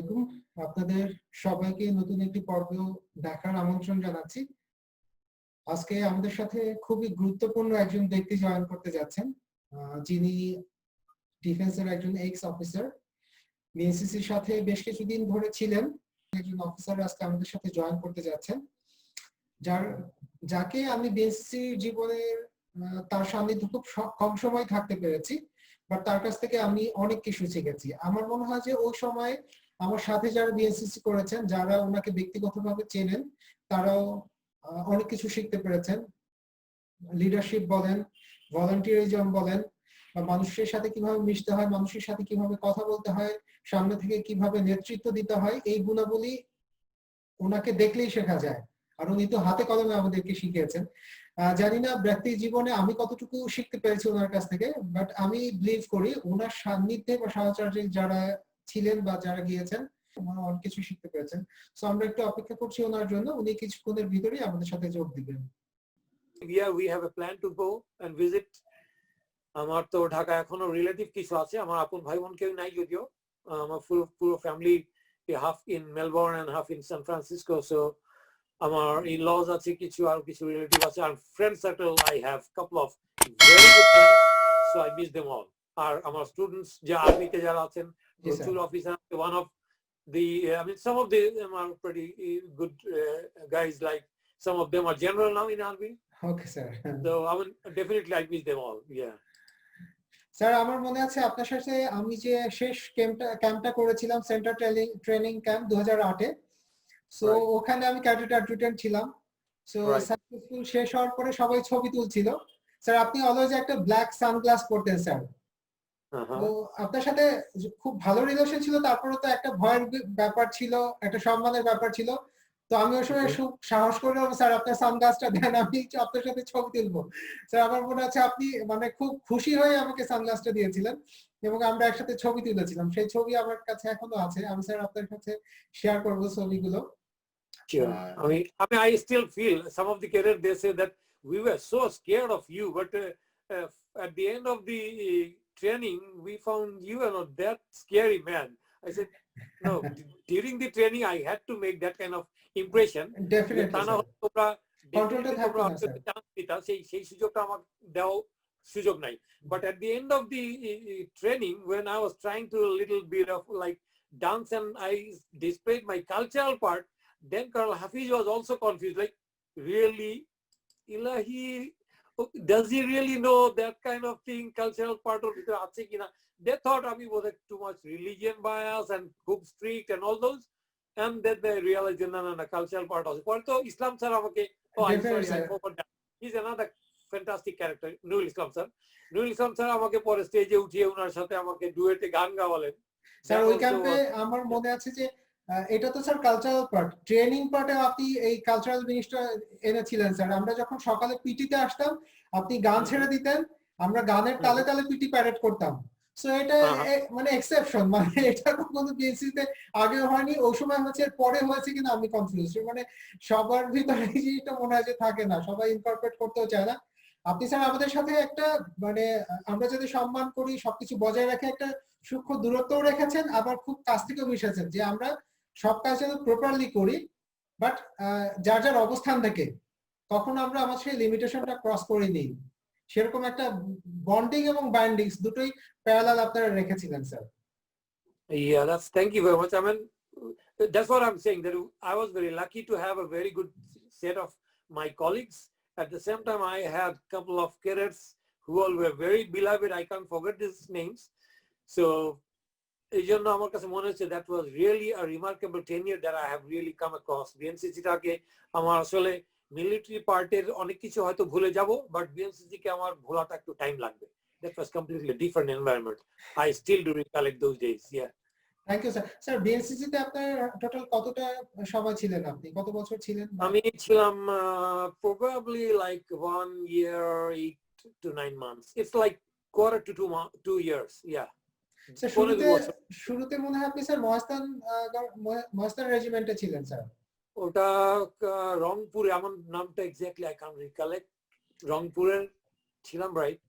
আলাইকুম। আপনাদের সবাইকে নতুন একটি পর্ব দেখার আমন্ত্রণ জানাচ্ছি। আজকে আমাদের সাথে খুবই গুরুত্বপূর্ণ একজন ব্যক্তি জয়েন করতে যাচ্ছেন, যিনি ডিফেন্সের একজন এক্স অফিসার। বিএনসিসির সাথে বেশ কিছুদিন ধরে ছিলেন। একজন অফিসার আজকে আমাদের সাথে জয়েন করতে যাচ্ছেন, যাকে আমি বিএনসিসি জীবনের তার সান্নিধ্যে খুব কম সময় থাকতে পেরেছি, বাট তার কাছ থেকে আমি অনেক কিছু শিখেছি। আমার মনে হয় যে ওই সময় আমার সাথে যারা বিএনসিসি করেছেন, যারা ওনাকে ব্যক্তিগতভাবে চেনেন, তারাও অনেক কিছু শিখতে পেরেছেন। লিডারশিপ বলেন, ভলান্টিয়ারিজম বলেন, বা মানুষের সাথে কিভাবে মিশতে হয়, মানুষের সাথে কিভাবে কথা বলতে হয়, সামনে থেকে কিভাবে নেতৃত্ব দিতে হয়, এই গুণাবলী ওনাকে দেখলেই শেখা যায়। আর উনি তো হাতে কলমে আমাদেরকে শিখিয়েছেন। জানি না ব্যক্তি জীবনে আমি কতটুকু শিখতে পেরেছি ওনার কাছ থেকে, বাট আমি বিলিভ করি ওনার সান্নিধ্যে বা সাহচর্যে যারা ছিলেন বা যারা গিয়েছেন, ওনারা অনেক কিছু শিখতে পেরেছেন। সো আমরা একটু অপেক্ষা করছি ওনার জন্য। উনি কিছুক্ষণের ভিতরেই আমাদের সাথে যোগ দিবেন। Yeah, we have a plan to go and visit. আমার তো ঢাকা এখনো রিলেটিভ কিছু আছে, আমার আপন ভাই বোন কেউ নাই যদিও। আমার পুরো family half in Melbourne and half in San Francisco. So আমার ইন-লজ আছে কিছু, আর কিছু রিলেটিভ আছে, আর friend circle I have couple of very good friends, so I miss them all. আর আমার স্টুডেন্টস যে আর্মিতে যারা আছেন, প্রচুর officer, one of the I mean some of them are pretty good guys, like some of them are general now in army. Okay sir. So I mean definitely I miss them all. Yeah. Sir, আমার মনে আছে আপনার সাথে আমি যে শেষ ক্যাম্পটা করেছিলাম, সেন্টার ট্রেনিং ক্যাম্প 2008-এ। সো ওখানে আমি ক্যাডেট অ্যাডজুটেন্ট ছিলাম। সো সাকসেসফুল শেষ হওয়ার পরে সবাই ছবি তুলছিল। স্যার, আপনি অলওয়েজ একটা ব্ল্যাক সানগ্লাস পরতেন স্যার। তো আপনার সাথে খুব ভালো রিলেশন ছিল, তারপরে তো একটা ভয়ের ব্যাপার ছিল, একটা সম্মানের ব্যাপার ছিল। তো আমি ওই সময় সাহস করে, স্যার আপনার সানগ্লাসটা দেন, আমি আপনার সাথে ছবি তুলবো। স্যার, আমার মনে আছে আপনি মানে খুব খুশি হয়ে আমাকে সানগ্লাসটা দিয়েছিলেন এবং আমরা একসাথে ছবি তুলেছিলাম। সেই ছবি আমার কাছে এখনো আছে। আমি স্যার আপনার কাছে শেয়ার করবো ছবিগুলো। I still feel some of the career they say that we were so scared of you, but at the end of the training we found you are not that scary man. I said no, during the training I had to make that kind of impression. Definitely সেই সুযোগটা আমার দেওয়া সুযোগ নাই। But at the end of the training, when I was trying to a little bit of like dance and I displayed my cultural part, then Colonel Hafiz was also confused, like really Ilahi, does he really know that kind of thing, cultural part of it ache kina. They thought I was like too much religion bias and খুব strict and all those, and then they realized na cultural part also. But to Islam sir amake, oh I'm sorry I forgot that. He's another fantastic character, Nurul Islam sir. Nurul Islam sir আমাকে পরে স্টেজে উঠিয়ে ওনার সাথে আমাকে ডুয়েটে গান গাওয়ালেন। Sir, ওই ক্যাম্পে আমার মনে আছে যে এটা তো স্যার কালচারাল পার্ট, ট্রেনিং পার্টে আপনি এই কালচারাল জিনিসটা এনেছিলেন স্যার। আমরা যখন সকালে পিটিতে আসতাম, আপনি গান ছেড়ে দিতেন, আমরা গানের তালে তালে পিটি প্যারেড করতাম। সো এটা মানে এক্সেপশন, মানে এটা কখনো বিএনসিতে আগে হয়নি, ওই সময় হচ্ছে, পরে হয়েছে কিনা আমি কনফিউজ। মানে সবার ভিতরে এই জিনিসটা মনে হয় যে থাকে না, সবাই ইনকর্পোরেট করতেও চায় না। আপনি স্যার আমাদের সাথে একটা মানে আমরা যদি সম্মান করি, সবকিছু বজায় রাখে একটা সূক্ষ্ম দূরত্বও রেখেছেন, আবার খুব কাছ থেকেও মিশেছেন, যে আমরা সব কাজ যেন প্রপারলি করি, বাট যার যার অবস্থান থেকে তখন আমরা আমার সেই লিমিটেশনটা ক্রস করে নিই। সেরকম একটা বন্ডিং এবং বাইন্ডিংস দুটোই প্যারালাল আপনারা রেখেছিলেন sir. Yeah, thank you very much. I mean, that's what I'm saying, that I was very lucky to have a very good set of my colleagues. At the same time, I had a couple of cadets who all were very beloved. I can't forget these names. So এই জন্য আমার কাছে মনে হচ্ছে that was really a remarkable tenure that I have really come across. বিএনসিসিটাকে আমার আসলে military পার্টের অনেক কিছু হয়তো ভুলে যাব, বাট বিএনসিসিকে আমার ভোলাটা একটু টাইম লাগবে. That was completely different environment. I still do recollect those days. Yeah. Thank you sir. Sir, বিএনসিসিতে আপনার টোটাল কতটা সময় ছিলেন, আপনি কত বছর ছিলেন? আমি ছিলাম probably like 1 year 8 to 9 months. It's like quarter to 2 years. Yeah. শুরুতে মনে হয় আপনি স্যার মহাস্থান রেজিমেন্টে ছিলেন স্যার। ওটা রংপুরে, আমার নামটা এক্স্যাক্টলি আই ক্যান রিকলেক্ট, রংপুরের ছিলাম, রাইট।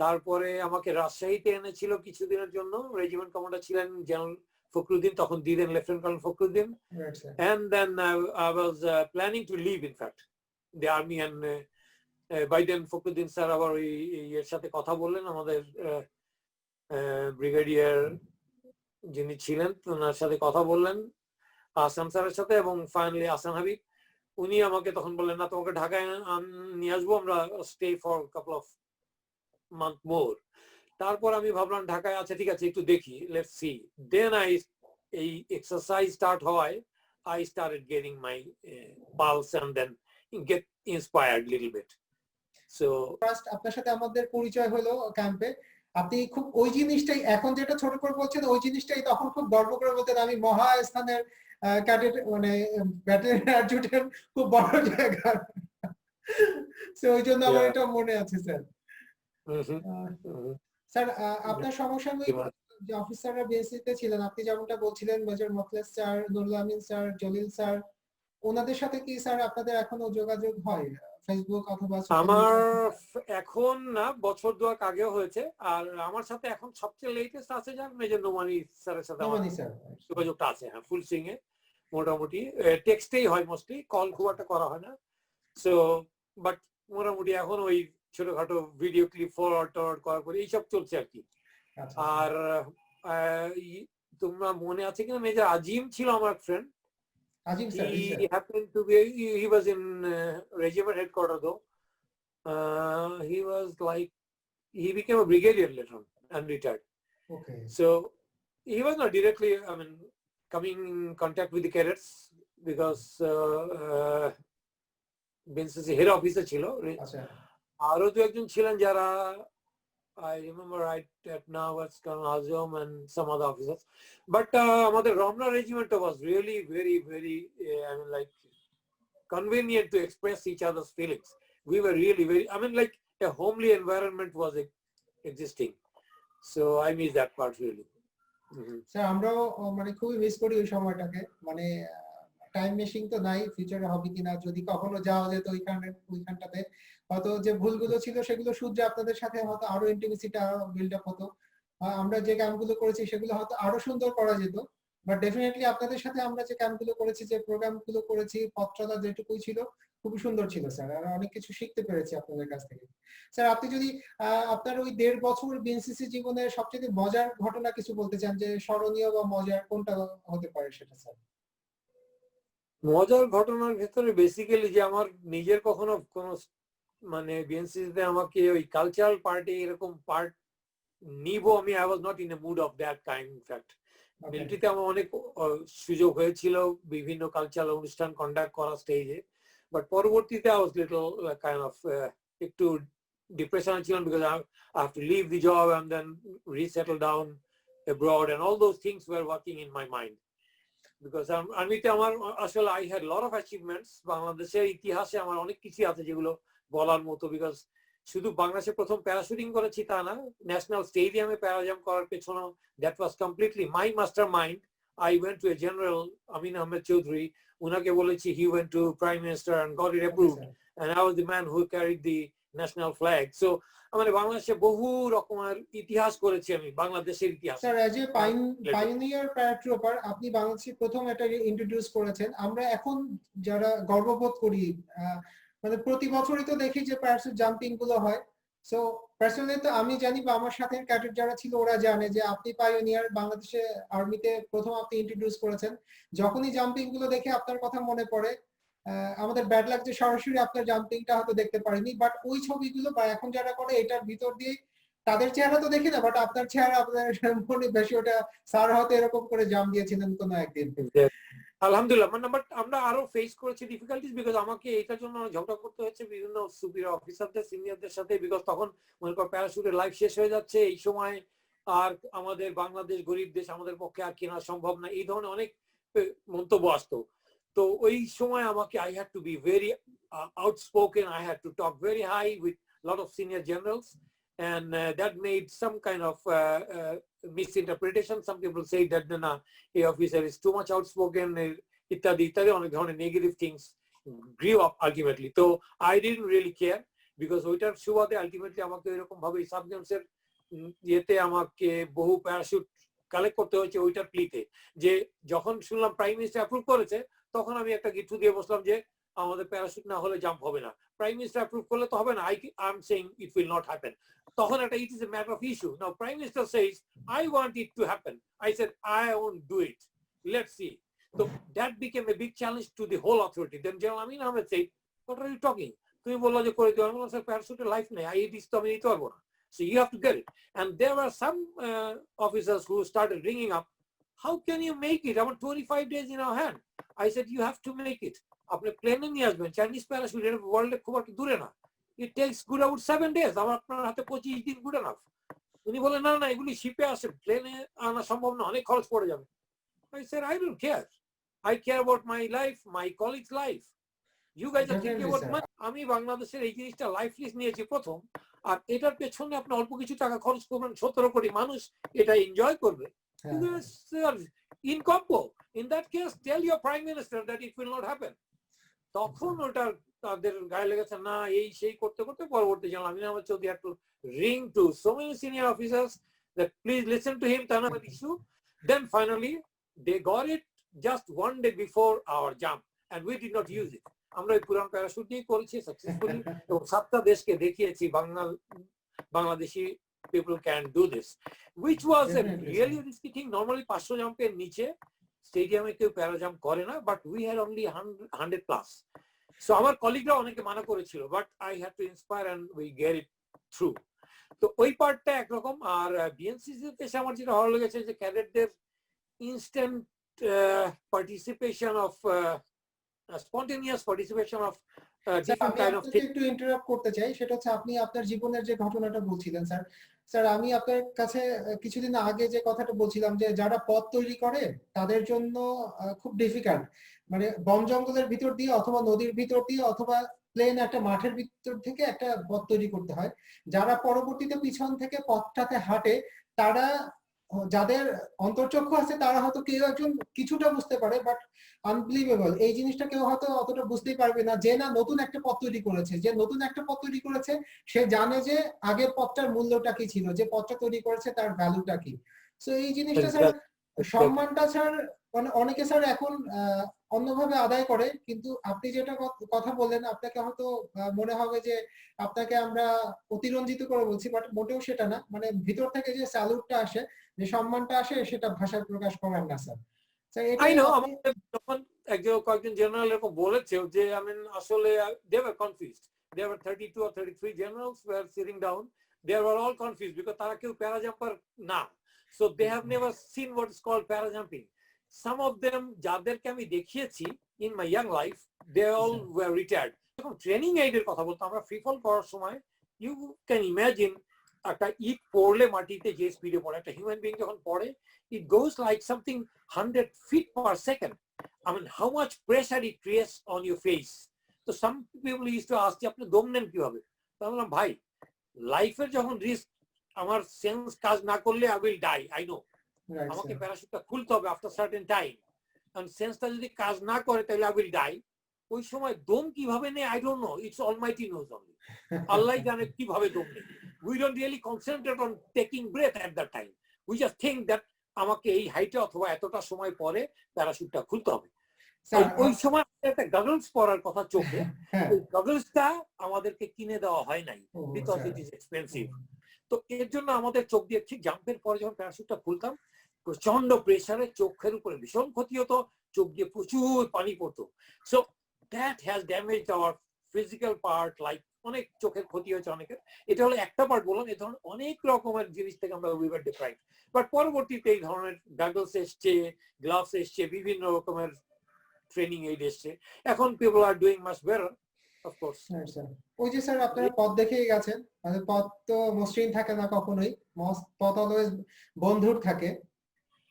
তারপরে আমাকে রাজশাহীতে এনেছিল কিছুদিনের জন্য, রেজিমেন্ট কমান্ডার ছিলেন জেনারেল Fakhruddin, তখন দিলেন Lieutenant Colonel Fakhruddin. Right, sir. And then I was planning to leave, in fact, the army. And by then Fakhruddin sir আবার এর সাথে কথা বললেন, আমাদের ব্রিগেডিয়ার যিনি ছিলেন ওনার সাথে কথা বললেন, আসাম স্যারের সাথে, এবং ফাইনালি আসান হাবিব উনি আমাকে তখন বললেন, না তোমাকে ঢাকায় নিয়ে আসবো আমরা, stay for couple of month more. তারপর আমি ভাবলাম ঢাকায় আছে, ঠিক আছে একটু দেখি, লেটস সি। দেন এই এক্সারসাইজ স্টার্ট হওয়ায় I started getting my pulse and then get inspired little bit. So first আপনার সাথে আমাদের পরিচয় হলো ক্যাম্পে। আপনি খুব ওই জিনিসটাই এখন যেটা ছোট করে বলছেন, ওই জিনিসটাই তখন খুব গর্ব করে বলতেন, আমি মহাস্থানের ক্যাডেট মানে ব্যাটালিয়ন অ্যাডজুটেন্ট, খুব বড় জায়গা। সো ওই জন্য আমার এটা মনে আছে স্যার। স্যার আপনার সমসাময়িক যে অফিসাররা বিএসসি তে ছিলেন, আপনি যেমনটা বলছিলেন major Mokhles sir, Nurul Amin sir, Jalil sir, ওনাদের সাথে কি স্যার আপনাদের এখনো যোগাযোগ হয় ফেসবুক অথবা? আমার এখন না, বছর দুয়েক আগেও হয়েছে। আর আমার সাথে এখন সবচেয়ে লেটেস্ট আছে যার মেজর নোমানি স্যারের সাথে আমার যোগাযোগটা আছে, হ্যাঁ, ফুল সুইং এ মোটামুটি। টেক্সটেই হয় মোস্টলি, কল খুব একটা করা হয় না। সো বাট মোটামুটি এখন ওই ছোটখাটো ভিডিও ক্লিপ ফরওয়ার্ড করার পরে এইসব চলছে আর কি। আর তোমরা মনে আছে কিনা, মেজর আজিম ছিল আমার friend. He happened to be, he was in regiment headquarters though. He was like, he became a brigadier later on and retired. Okay. So he was not directly, I mean, coming in contact with the cadets because BNCC head officer chilo. Aro do ekjon chilen jara, I remember right at now it's Colonel Azam and some other officers. But আমাদের Ramna regiment was really very, very, I mean, like convenient to express each other's feelings. We were really very, I mean, like a homely environment was existing. So I miss that part really. Sir আমরাও মানে খুবই miss করি ওই সময়টাকে। মানে time machine তো নাই, ফিউচারে হবে কিনা, যদি কখনো যাওয়া যেত ওইখানটাতে, হয়তো যে ভুলগুলো ছিল সেগুলো শুধরে আপনাদের সাথে হয়তো আরো ইন্টিমেসিটা বিল্ড আপ হতো। আমরা যে ক্যাম্পগুলো করেছি সেগুলো হয়তো আরো সুন্দর করা যেত। বাট ডেফিনেটলি আপনাদের সাথে আমরা যে ক্যাম্পগুলো করেছি, যে প্রোগ্রামগুলো করেছি, পত্রটা যেটুকুই ছিল খুবই সুন্দর ছিল স্যার, আর অনেক কিছু শিখতে পেরেছি আপনাদের কাছ থেকে। স্যার আপনি যদি আপনার ওই 1.5 বছর বিএনসিসি জীবনের সবচেয়ে মজার ঘটনা কিছু বলতে চান, যে স্মরণীয় বা মজার কোনটা হতে পারে সেটা স্যার? মজার ঘটনার ভিতরে বেসিক্যালি যে আমার নিজের কখনো কোনো মানে বিএনসিসিতে আমাকে ওই কালচারাল পার্টি এরকম পার্ট নিব আমি, I was not in a mood of that kind. In fact মিলিটারিতে আমার অনেক সুযোগ হয়েছিল বিভিন্ন কালচারাল অনুষ্ঠান কন্ডাক্ট করা স্টেজে, বাট পরবর্তীতে I was little kind of একটু ডিপ্রেশন ছিলাম, because I have to leave the job and then resettle down abroad and all those things were working in my mind. Because আর্মিতে আমার আসলে I had a lot of achievements, বাংলাদেশের ইতিহাসে আমার অনেক কিছু আছে যেগুলো বলার মতো, বিকজ শুধু বাংলাদেশে প্রথম প্যারাশুটিং করেছি তা না, ন্যাশনাল স্টেডিয়ামে প্যারাজাম্প করার পেছনে that was completely my master mind. I went to a general, Amin Ahmed Chaudhry, উনাকে বলেছি, he went to prime minister and got it approved, and I was the man who carried the national flag. So মানে বাংলাদেশে বহু রকমের ইতিহাস করেছি আমি, বাংলাদেশের ইতিহাস। Sir as a pioneer paratrooper আপনি বাংলাদেশে প্রথম এটা ইন্ট্রোডিউস করেছেন। আমরা এখন যারা গর্ববোধ করি, মানে প্রতি বছরই তো দেখি যে প্যারাশুট জাম্পিং গুলো হয়। সো পার্সোনালি তো আমি জানি, বা আমার সাথে ক্যাডেট যারা ছিল ওরা জানে যে আপনি পাইওনিয়ার, বাংলাদেশে আর্মিতে প্রথম আপনি ইন্ট্রোডিউস করেছেন। যখনই জাম্পিং গুলো দেখে আপনার কথা মনে পড়ে। আমাদের ব্যাড লাগ যে সরাসরি আপনার জাম্পিংটা হয়তো দেখতে পারিনি, বাট ওই ছবিগুলো বা এখন যারা করে এটার ভিতর দিয়ে তাদের চেহারা তো দেখি না, বাট আপনার চেহারা আপনার মনে বেশি, ওটা স্যার হয়তো এরকম করে জাম্প দিয়েছিলেন কোনো একদিন। আলহামদুলিল্লাহ, মানে বাট আমরা আরো ফেস করেছি ডিফিকাল্টিজ, বিকজ আমাকে এটার জন্য ঝগড়া করতে হচ্ছে বিভিন্ন সুপিরিয়র অফিসারদের, সিনিয়রদের সাথে, বিকজ তখন মনে কর প্যারাশুটের লাইফ শেষ হয়ে যাচ্ছে এই সময়, আর আমাদের বাংলাদেশ গরিব দেশ, আমাদের পক্ষে আর কেনা সম্ভব না, এই ধরনের অনেক মন্তব্য আসতো। তো ওই সময় আমাকে I had to be very outspoken, I had to talk very high with a lot of senior generals, and that made some kind of misinterpretation. Some people say that the officer is too much outspoken, ইত্যাদি ইত্যাদি অনেক ধরনের negative things grew up ultimately. So I didn't really care, because ওইটার সুবাদে ultimately আমাকে এরকম ভাবে সাবজেক্টসের ইয়েতে আমাকে বহু প্যারাশুট কালেক্ট করতে হয়েছে ওইটার প্লিতে, যে যখন শুনলাম প্রাইম মিনিস্টার অ্যাপ্রুভ করেছে তখন আমি একটা গিট্টু দিয়ে বসলাম যে আমাদের প্যারাশুট না হলে জাম্প হবে না, প্রাইম মিনিস্টার অ্যাপ্রুভ করলে তো হবে না, I am saying it will not happen. তখন একটা it is a matter of issue, now prime minister সেইজ I want it to happen, I said I won't do it, let's see. So that became a big challenge to the whole authority. Then General Amin Ahmed said, what are you talking? তুমি বললো যে করে দিও, আমি বললাম sir প্যারাশুটের life নেই, আইএডিস তো আমি নিতে পারবো না, so you have to get it. And there were some officers who started ringing up, how can you make it, about 25 days in our hand? I said you have to make it. আপনি প্লেনে নিয়ে আসবেন, Chinese parachute এর ওয়ার্ল্ডে খুব একটা দূরে না, it takes good about 7 days, আমার আপনার হাতে 25 দিন good enough. উনি বলেন না না এগুলি শিপে আসে, প্লেনে আনা সম্ভব না, অনেক খরচ পড়ে যাবে। I said I don't care, I care about my life, my colleagues' life. You guys are thinking about money. আমি বাংলাদেশের এই জিনিসটা লাইফ লিস্ট নিয়েছি প্রথম, আর এটার পেছনে আপনি অল্প কিছু টাকা খরচ করবেন, 17 কোটি মানুষ এটা এনজয় করবে। In combo, in that case, tell your prime minister that it will not happen. তখন ওটা তাদের গায়ে লেগেছে, না এই সেই করতে করতে পরবর্তী জানলাম আমিন Ahmed Chowdhury had to ring to so many senior officers that please listen to him, Tanama issue. Then finally they got it just one day before our jump and we did not use it. আমরা এই পুরান parachute দিয়ে করেছি successfully এবং 7টা দেশকে দেখিয়েছি Bangladeshi people can do this, which was a really risky thing. Normally 500 জাম্পের নিচে স্টেডিয়ামে কেউ প্যারা জাম্প করে না, but we had only 100 plus. So আমার কলিগরা অনেকে মানা করেছিল, but I had to inspire and we get it through. তো ওই পার্টটা একরকম। আর বিএনসিসি তে এসে আমার যেটা ভালো লেগেছে যে ক্যাডেটদের instant participation of spontaneous participation of different kind of things. একটু ইন্টারাপ্ট করতে চাই, সেটা হচ্ছে আপনি আপনার জীবনের যে ঘটনাটা বলছিলেন স্যার, স্যার আমি আপনার কাছে কিছুদিন আগে যে কথাটা বলছিলাম যে যারা পথ তৈরি করে তাদের জন্য খুব ডিফিকাল্ট, মানে বন জঙ্গলের ভিতর দিয়ে অথবা নদীর ভিতর দিয়ে অথবা প্লেন একটা মাঠের ভিতর থেকে একটা পথ তৈরি করতে হয়। যারা পরবর্তীতে পিছন থেকে পথটাতে হাঁটে তারা, যাদের অন্তর্চক্ষু আছে তারা হয়তো কেউ একজন কিছুটা বুঝতে পারে, বাট আনবিলিভেবল এই জিনিসটা কেউ হয়তো অতটা বুঝতেই পারবে না যে না নতুন একটা পথ তৈরি করেছে, যে নতুন একটা পথ তৈরি করেছে সে জানে যে আগের পথটার মূল্যটা কি ছিল, যে পথটা তৈরি করেছে তার ভ্যালুটা কি। সো এই জিনিসটা স্যার সম্মানটা স্যার অনেকে স্যার এখন অন্যভাবে আদায় করে, কিন্তু আপনি যেটা কথা বললেন আপনাকে হয়তো মনে হবে যে আপনাকে আমরা অতিরঞ্জিত করে বলছি, বাট মোটেও সেটা না, মানে ভিতর থেকে যে স্যালুটটা আসে, যে সম্মানটা আসে, সেটা ভাষায় প্রকাশ করার না স্যার। I know আমাদের যখন কয়েকজন জেনারেল এরকম বলেছে যে I mean আসলে they were confused, there were 32 or 33 generals were sitting down, they were all confused because তারা কেউ প্যারা জাম্পার না, so they have never seen what is called para jumping. Some of them যাদেরকে আমি দেখিয়েছি in my young life they all were retired. যখন training এইডের কথা বলতো আমরা ফ্রি ফল করার সময় you can imagine একটা ইট পড়লে মাটিতে যে স্পিডে পড়ে একটা হিউম্যান বিং যখন পড়ে, it goes like something 100 feet per second. I mean how much pressure it creates on your face. So some people used to ask যে আপনি দম নেন কিভাবে, আমি বললাম ভাই লাইফের যখন রিস্ক আমার সেন্স কাজ না করলে I will die, I know, আমাকে প্যারাশুটটা খুলতে হবে after certain time, and সেন্সটা যদি কাজ না করে তাহলে I will die. ওই সময় দম কিভাবে নেই I don't know, it's almighty knows only. আল্লাহ জানে কিভাবে দম নেই। We don't really concentrate on taking breath at that time, we just think that আমাকে এই হাইটে অথবা এতটা সময় পরে প্যারাশুটটা খুলতে হবে। ওই সময় একটা গগলস পরার কথা চোখে, ওই গগলসটা আমাদেরকে কিনে দেওয়া হয় নাই বিকজ ইট ইজ এক্সপেন্সিভ। তো এর জন্য আমাদের চোখ দিয়ে ঠিক জাম্পের পরে যখন প্যারাশুটটা খুলতাম প্রচন্ড প্রেসারে চোখের উপরে ভীষণ ক্ষতি হতো, চোখ দিয়ে প্রচুর পানি পড়তো। So that has damaged our physical part, like অনেক চোখের ক্ষতি হয়েছে অনেকের। এটা হলো একটা পার্ট বললাম, এই ধরনের অনেক রকমের জিনিস থেকে আমরা উই ওয়ার ডিপ্রাইভড। বাট পরবর্তীতে এই ধরনের গগলস এসছে, গ্লাভস এসছে, বিভিন্ন রকমের ট্রেনিং এইড এসছে, এখন people are doing much better of course. ওই যে স্যার আপনারা পথ দেখেই গেছেন, মানে পথ তো মসৃণ থাকে না কখনোই, পথ অলওয়েজ বন্ধুর থাকে,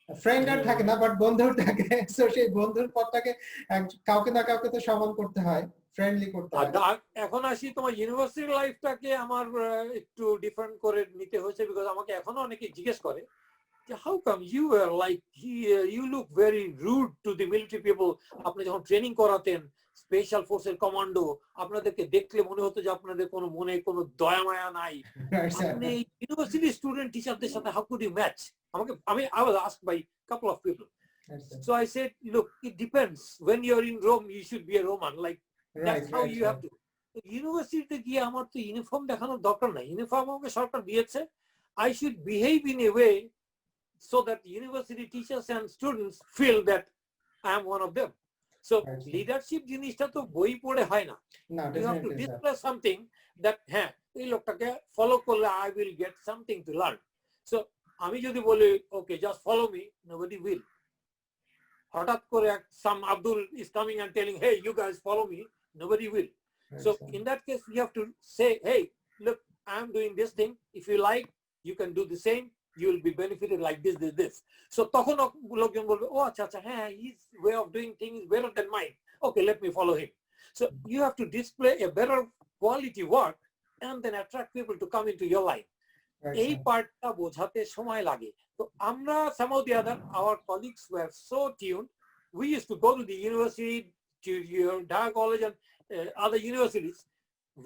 ফ্রেন্ডার থাকে না বাট বন্ধুর থাকে। সো সেই বন্ধুর পথটাকে কাউকে না কাউকে তো সমান করতে হয়, ফ্রেন্ডলি করতে হয়। এখন আসি তোমার ইউনিভার্সিটি লাইফটাকে আমার একটু ডিফারেন্ট করে নিতে হয়েছে, বিকজ আমাকে এখনো অনেকে জিজ্ঞেস করে how come you were like, you look very rude to the military people. আপনি যখন ট্রেনিং করাতেন স্পেশাল ফোর্সের কমান্ডো, আপনাদেরকে দেখলে মনে হতো যে আপনাদের কোনো মনে কোনো দয়া মায়া নাই। Right, sir. আপনি ইউনিভার্সিটি স্টুডেন্ট টিচারদের সাথে how could you match? I was asked by a couple of people. Right, sir. So I said, look, it depends. When you're in Rome, you should be a Roman. Like, that's how you have to. ইউনিভার্সিটিতে গিয়ে আমার তো uniform দেখানোর দরকার নাই। Uniform আমাকে সরকার দিয়েছে। I should behave in a way so that university teachers and students feel that I am one of them. So leadership জিনিসটা তো বই পড়ে হয় না। You have to display something that হ্যাঁ এই লোকটাকে ফলো করলে I will get something to learn. So আমি যদি বলি okay just follow me, nobody will. হঠাৎ করে some Abdul is coming and telling hey you guys follow me, nobody will. So in that case we have to say hey look I am doing this thing, if you like you can do the same, you will be benefited like this. So তখন লোকজন বলবে ও আচ্ছা আচ্ছা হ্যাঁ his way of doing things is better than mine, okay let me follow him. So you have to display a better quality work and then attract people to come into your life. এই পার্টটা বোঝাতে সময় লাগে। তো আমরা somehow the other our colleagues were so tuned, we used to go to the university, to your Dhaka college and other universities,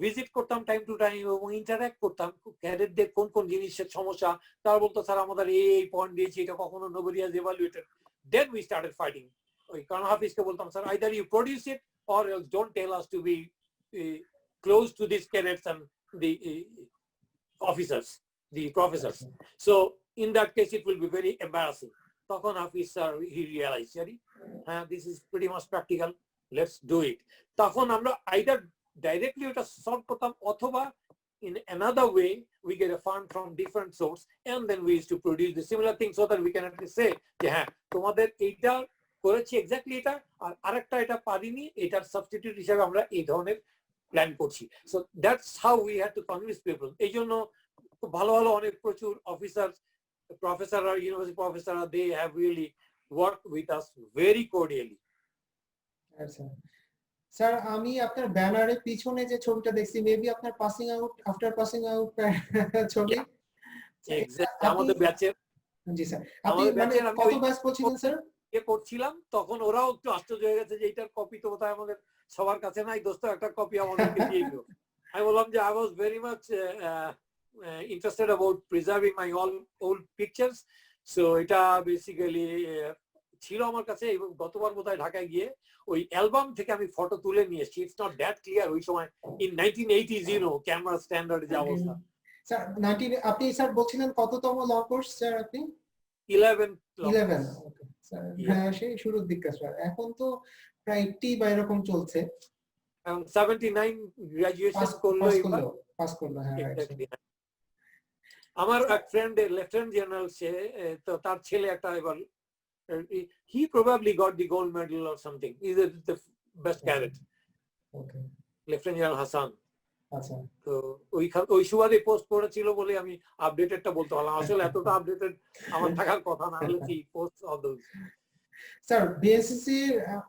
visit করতাম time to time এবং interact করতাম ক্যাডেটদের কোন কোন জিনিসের সমস্যা। তারা বলতো স্যার আমাদের এই পয়েন্ট দিয়েছি এটা কখনো nobody has evaluated. Then we started fighting. ওই কারণ হাফিজকে বলতাম sir either you produce it or else don't tell us to be close to these cadets and the officers, the professors. So in that case it will be very embarrassing. তখন হাফিজ sir he realized this is pretty much practical, let's do it. তখন আমরা either directly ওটা solve করতাম অথবা in another way we get a fund from different source and then we used to produce the similar thing so that we can actually say যে হ্যাঁ তোমাদের এইটা করেছি এক্স্যাক্টলি এটা আর আরেকটা এটা পারিনি এটার সাবস্টিটিউট হিসেবে আমরা এই ধরনের প্ল্যান করছি। So that's how we had to convince people. এই জন্য খুব ভালো ভালো অনেক প্রচুর অফিসার প্রফেসর আর university professor they have really work with us very cordially. আচ্ছা স্যার আমি আপনার ব্যানারের পিছনে যে ছবিটা দেখছি মেবি আপনার passing out after passing out ছবি এক্স্যাক্টলি আমাদের ব্যাচের। জি স্যার আপনি মানে কত ব্যাচ পড়ছিলেন স্যার? করছিলাম তখন ওরাও একটু আশ্চর্য হয়ে গেছে যে এটার কপি তো বোধহয় আমাদের সবার কাছে নাই, দোস্ত একটা কপি আমাদেরকে দিয়ে দিও। আমি বললাম যে I was very much interested about preserving my all old pictures, so এটা বেসিক্যালি ছিল আমার কাছে। এবং গতবার বোধহয় ঢাকায় গিয়ে ওই অ্যালবাম থেকে আমি ফটো তুলে নিয়ে এসেছি। ইটস নট দ্যাট ক্লিয়ার ওই সময় ইন 1980s ক্যামেরা স্ট্যান্ডার্ড যে অবস্থা। স্যার 19 আপনি স্যার বলছিলেন কততম ল কোর্স স্যার আপনি? 11 ওকে স্যার হ্যাঁ সেই শুরুর দিকটা স্যার। এখন তো প্রায় 80 বা এরকম চলছে। 79 গ্র্যাজুয়েশন করলো এবার পাস করলো। হ্যাঁ আমার এক ফ্রেন্ড লেফটেন্যান্ট জেনারেল সে তো তার ছেলে একটা এবার he probably got the gold medal or something. He's the best cadet. Okay. Lieutenant General Hassan. আচ্ছা তো ওই সুবাদে পোস্ট করেছিল বলে আমি আপডেটেডটা বলতে পারলাম। আসলে এতটা আপডেটেড আমার থাকার কথা না হলে কি post all those. Sir BNCC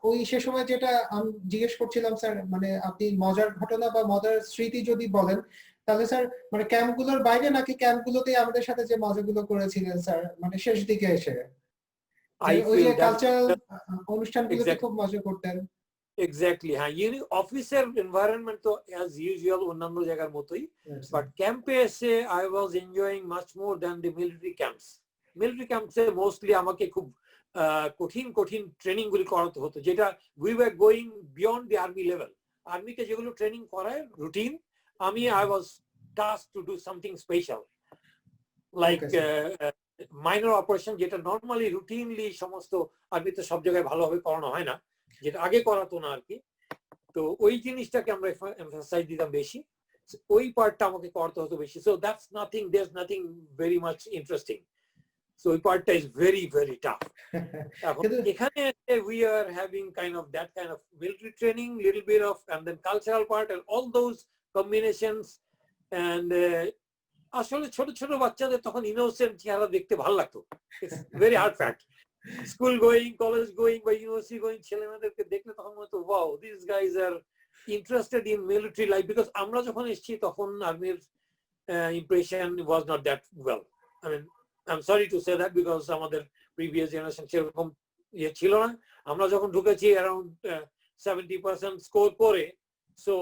ওই সে সময় যেটা আমি জিজ্ঞেস করছিলাম স্যার মানে আপনি মজার ঘটনা বা মজার স্মৃতি যদি বলেন তাহলে স্যার মানে ক্যাম্পগুলোর বাইরে নাকি ক্যাম্পগুলোতেই আমাদের সাথে যে মজাগুলো করেছিলেন স্যার মানে শেষ দিকে এসে ওই যে কালচারাল অনুষ্ঠানগুলোতে খুব মজা করতেন? এক্স্যাক্টলি হ্যাঁ অফিসের এনভায়রনমেন্ট তো অ্যাজ ইউজুয়াল অন্যান্য জায়গার মতোই, বাট ক্যাম্পে এসে I was enjoying much more than the military camps. Military ক্যাম্পসে মোস্টলি আমাকে খুব কঠিন কঠিন ট্রেনিং গুলি করাতে হতো যেটা we were going beyond the army level. আর্মিতে যেগুলো ট্রেনিং করায় রুটিন আমি I was task to do something special like minor operation যেটা নর্মালি রুটিনলি সমস্ত আর্মিতে সব জায়গায় ভালোভাবে করানো হয় না, যেটা আগে করাতো না আর কি। তো ওই জিনিসটাকে আমরা এমফাসাইজ দিতাম বেশি, ওই পার্টটা আমাকে করতে হতো বেশি। So that's nothing, there is nothing very much interesting. So ওই পার্টটা ইজ ভেরি ভেরি টাফ। এখন এখানে we are having kind of that kind of military training, little bit of and then cultural part and all those combinations. And আসলে ছোট ছোট বাচ্চাদের তখন innocent চেহারা দেখতে ভালো লাগতো। It's very hard fact. School going, college going বা ইউনিভার্সিটি গোয়িং ছেলেমেয়েদেরকে দেখলে তখন মনে হতো wow this guys are interested in military life. Because আমরা যখন এসেছি তখন আর্মির impression was not that well. I mean I'm sorry to say that because আমাদের previous generation সেরকম ইয়ে ছিল না। আমরা যখন ঢুকেছি around 70% score করে, so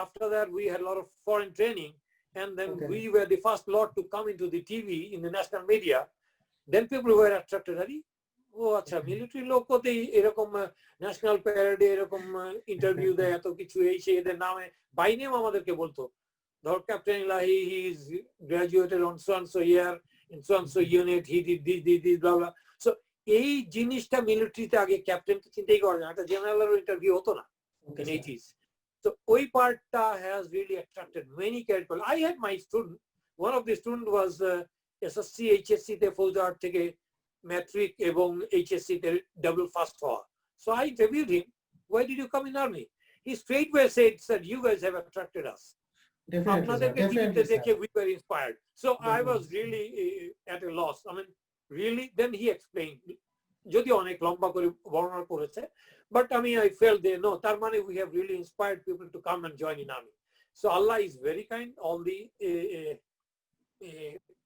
after that we had a lot of foreign training, and then we were the first lot to come into the TV in the national media. Then people were attracted, আরে ও আচ্ছা military লোক হতেই এরকম national প্যারেডে এরকম interview দেয়, এত কিছু এই সেই এদের নামে বাই নেম আমাদেরকে বলতো, ধর captain Ilahi he is graduated on so and so year in so and so unit, he did this blah blah. So এই জিনিসটা মিলিটারিতে আগে ক্যাপ্টেনকে চিন্তাই করে না, একটা জেনারেলের ইন্টারভিউ হতো না in 80s. So ওই পার্টটা has really attracted many people. I had my student, one of the student was SSC HSC তে ফৌজদার থেকে ম্যাট্রিক এবং HSC তে ডাবল ফার্স্ট হওয়া। So I interviewed him, why did you come in army? He straightway said you guys have attracted us. আপনাদেরকে টিভিতে দেখে we were inspired. So I was really at a loss. I mean really, then he explained, যদি অনেক লম্বা করে বর্ণনা করেছে, but I mean I felt they know তার মানে we have really inspired people to come and join in army. So Allah is very kind. All the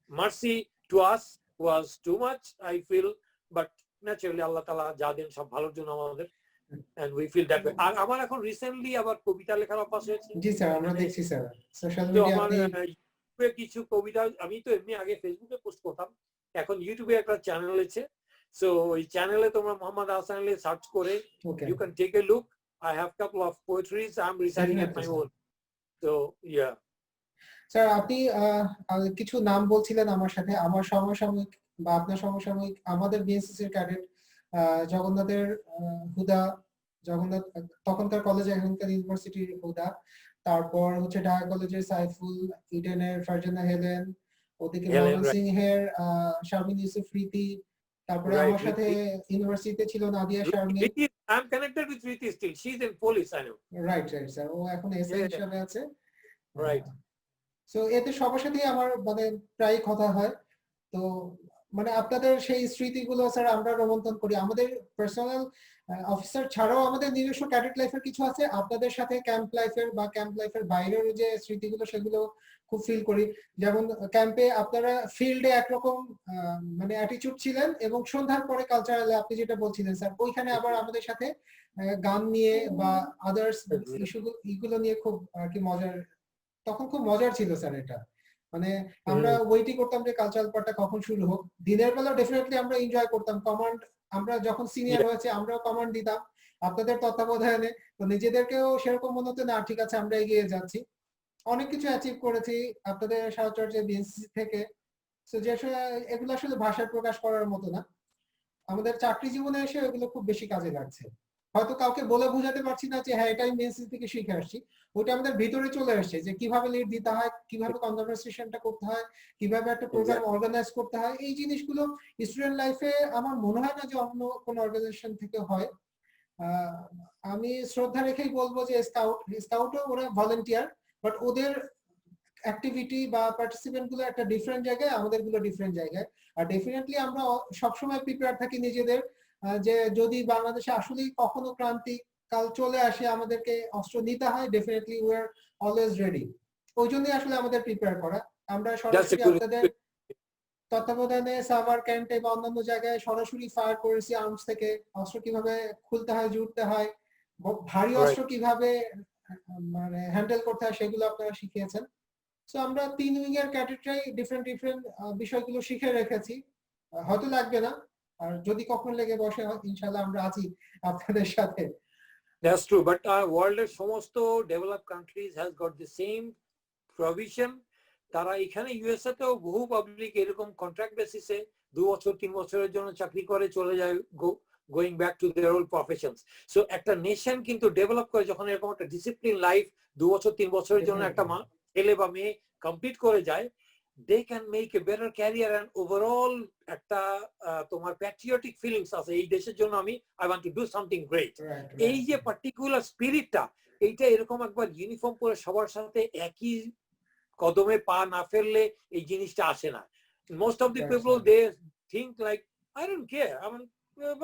mercy to us was too much, I feel, but naturally Allah Taala যা দেন সব ভালোর জন্য আমাদের, and we feel that way. আর আমার এখন recently আবার কবিতা লেখার অভ্যাস হয়েছে। জি স্যার, আমরা দেখছি স্যার সোশ্যাল মিডিয়াতে ইউটিউবে কিছু কবিতা, আমি তো এমনি আগে ফেসবুকে পোস্ট করতাম, এখন ইউটিউবে একটা চ্যানেল আছে। So ওই চ্যানেলে তোমরা মোহাম্মদ হাসান আলী সার্চ করে you can take a look. I have couple of poetries I'm reciting at my own. So yeah. Sir আপনি কিছু নাম বলছিলেন আমার সাথে, আমার সমসাময়িক বা আপনার সমসাময়িক আমাদের বিএনসিসি এর ক্যাডেট জগন্নাথের হুদা, জগন্নাথ তখনকার কলেজ এখনকার ইউনিভার্সিটির হুদা, তারপর হচ্ছে ঢাকা কলেজের সাইফুল, ইডেনের ফারজানা হেলেন, ওদিকে মোহাম্মদ সিংহের শারমিন ইউসুফ রীতি, তারপরে আমার সাথে ইউনিভার্সিটিতে ছিল Nadia Sharmin. I'm connected with Riti still. She's in police, I know. Right sir, ও এখন এসআই হিসেবে আছে। Right. সো এতে সবার সাথেই আমার মানে প্রায় কথা হয়। তো মানে আপনাদের সেই স্মৃতিগুলো স্যার আমরা রোমন্থন করি। আমাদের পার্সোনাল অফিসার ছাড়াও আমাদের নিজস্ব ক্যাডেট লাইফের কিছু আছে, আপনাদের সাথে ক্যাম্প লাইফের বা ক্যাম্প লাইফের বাইরের যে স্মৃতিগুলো সেগুলো খুব ফিল করি। যেমন ক্যাম্পে আপনারা ফিল্ডে একরকম মানে অ্যাটিটিউড ছিলেন, এবং সন্ধ্যার পরে কালচারালে আপনি যেটা বলছিলেন স্যার, ওইখানে আবার আমাদের সাথে গান নিয়ে বা আদার্স ইস্যুগুলো নিয়ে খুব আর কি মজার, তখন খুব মজার ছিল স্যার এটা। মানে আমরা ওয়েটই করতাম যে কালচারাল পার্টটা কখন শুরু হোক। দিনের বেলা ডেফিনেটলি আমরা এনজয় করতাম, কমান্ড আমরা যখন সিনিয়র হয়েছে আমরাও কমান্ড দিতাম আপনাদের তত্ত্বাবধানে, তো নিজেদেরকেও সেরকম মনে হতো না ঠিক আছে আমরা এগিয়ে যাচ্ছি। অনেক কিছু অ্যাচিভ করেছি আপনাদের সাহচর্যে বিএনসিসি থেকে। সো যে এগুলো আসলে ভাষায় প্রকাশ করার মতো না, আমাদের চাকরি জীবনে এসে এগুলো খুব বেশি কাজে লাগছে। হয়তো কাউকে বলে বোঝাতে পারছি না যে হ্যাঁ এটাই বিএনসিসি থেকে শিখে আসছি, ওটা আমাদের ভিতরে চলে আসছে যে কিভাবে লিড দিতে হয়, কিভাবে কনভারসেশনটা করতে হয়, কিভাবে একটা প্রোগ্রাম অর্গানাইজ করতে হয়। এই জিনিসগুলো স্টুডেন্ট লাইফে আমার মনে হয় না যে অন্য কোন অর্গানাইজেশন থেকে হয়। আমি শ্রদ্ধা রেখেই বলবো যে স্কাউটও ওরা ভলান্টিয়ার, বাট ওদের অ্যাক্টিভিটি বা পার্টিসিপেন্ট গুলো একটা ডিফারেন্ট জায়গায়, আমাদের গুলো ডিফারেন্ট জায়গায়। আর ডেফিনেটলি আমরা সবসময় প্রিপেয়ার থাকি নিজেদের যে যদি বাংলাদেশে আসলেই কখনো ক্রান্তি কাল চলে আসে আমাদেরকে অস্ত্র নিতে হয়, definitely we are always ready. ওই জন্যই আসলে আমাদের প্রিপেয়ার করা। আমরা সরাসরি আপনাদের তত্ত্বাবধানে সাভার ক্যান্টে বা অন্যান্য জায়গায় সরাসরি ফায়ার করেছি আর্মস থেকে, অস্ত্র কিভাবে খুলতে হয়, জুড়তে হয়, ভারী অস্ত্র কিভাবে মানে হ্যান্ডেল করতে হয় সেগুলো আপনারা শিখিয়েছেন। সো আমরা 3 উইং এর ক্যাডেটরাই ডিফারেন্ট বিষয়গুলো শিখে রেখেছি, হয়তো লাগবে না, আর যদি কখন লেগে বসে ইনশাআল্লাহ আমরা আছি আপনাদের সাথে। That's true, but our world এর সমস্ত developed countries has got the same provision. তারা এখানে ইউএসএ তেও বহু পাবলিক এরকম কন্ট্রাক্ট বেসিসে 2 বছর 3 বছরের জন্য চাকরি করে চলে যায়, going back to their old professions. So একটা নেশন কিন্তু ডেভেলপ করে যখন এরকম একটা ডিসিপ্লিন লাইফ 2 বছর 3 বছরের জন্য একটা ছেলে বা মেয়ে কমপ্লিট করে যায়, they can make a better career and overall একটা তোমার প্যাট্রিয়টিক ফিলিংস আছে এই দেশের জন্য, আমি I want to do something great. এই যে পার্টিকুলার স্পিরিটটা, এইটা এরকম একবার ইউনিফর্ম পরে সবার সাথে একই কদমে পা না ফেললে এই জিনিসটা আসে না। Most of the people they think like I don't care, I mean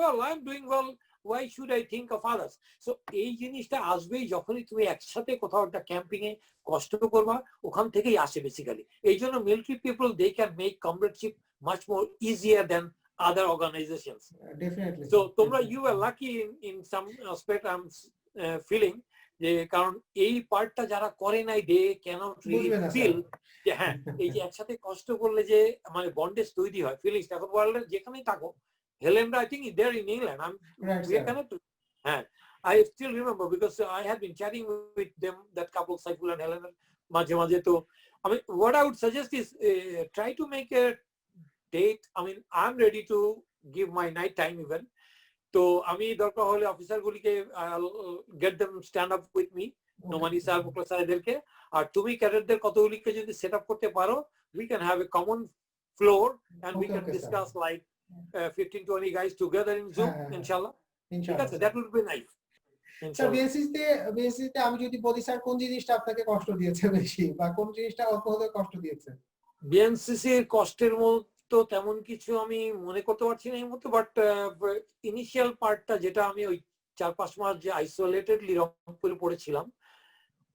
well I'm doing well, why should I think of others? So এই জিনিসটা আসবেই যখনই তুমি একসাথে কোথাও একটা ক্যাম্পিং এ কষ্ট করবা, ওখান থেকেই আসে বেসিক্যালি। এই জন্য military people they can make comradeship much more easier than other organizations. Definitely. So Tomra, you were lucky in some aspect. I'm feeling যে কারণ এই পার্টটা যারা করে নাই দে ক্যানট রিয়েলি ফিল যে হ্যাঁ এই যে একসাথে কষ্ট করলে যে মানে বন্ডেজ তৈরি হয় ফিলিংস এখন ওয়ার্ল্ডের যেখানেই থাকো হেলেনরা I think there in England we are connected হ্যাঁ I still remember because I had been chatting with them, that couple, Saiful and Helen, মাঝে মাঝে তো I mean what I would suggest is try to make a date. I mean I'm ready to give my night time even. তো আমি দরকার হলে officer গুলিকে get them stand up with me Nomani sir Mukla স্যারদেরকে আর তুমি ক্যাডেটদের কতগুলিকে যদি সেট আপ করতে পারো we can have a common floor and we can discuss like 15-20 guys together in Zoom ইনশাআল্লাহ ঠিক আছে that would be nice sir বিএসসিতে আমি যদি বলি স্যার কোন জিনিসটা আপনাকে কষ্ট দিয়েছে বেশি বা কোন জিনিসটা অল্প হলে কষ্ট দিয়েছে বিএনসিসি এর কষ্টের তো তেমন কিছু আমি মনে করতে পারছি না এই মতো বাট ইনিশিয়াল পার্টটা যেটা আমি ওই 4-5 মাস যে আইসোলেটেডলি রংপুরে পড়েছিলাম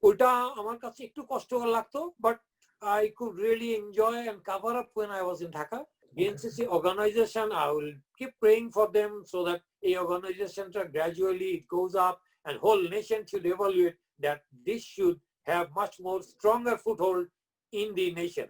ওটা আমার কাছে একটু কষ্টকর লাগতো but I could really enjoy and cover up when I was in Dhaka. BNCC organization, I will keep praying for them so that a organization gradually it goes up and whole nation should evaluate that this should have much more stronger foothold in the nation.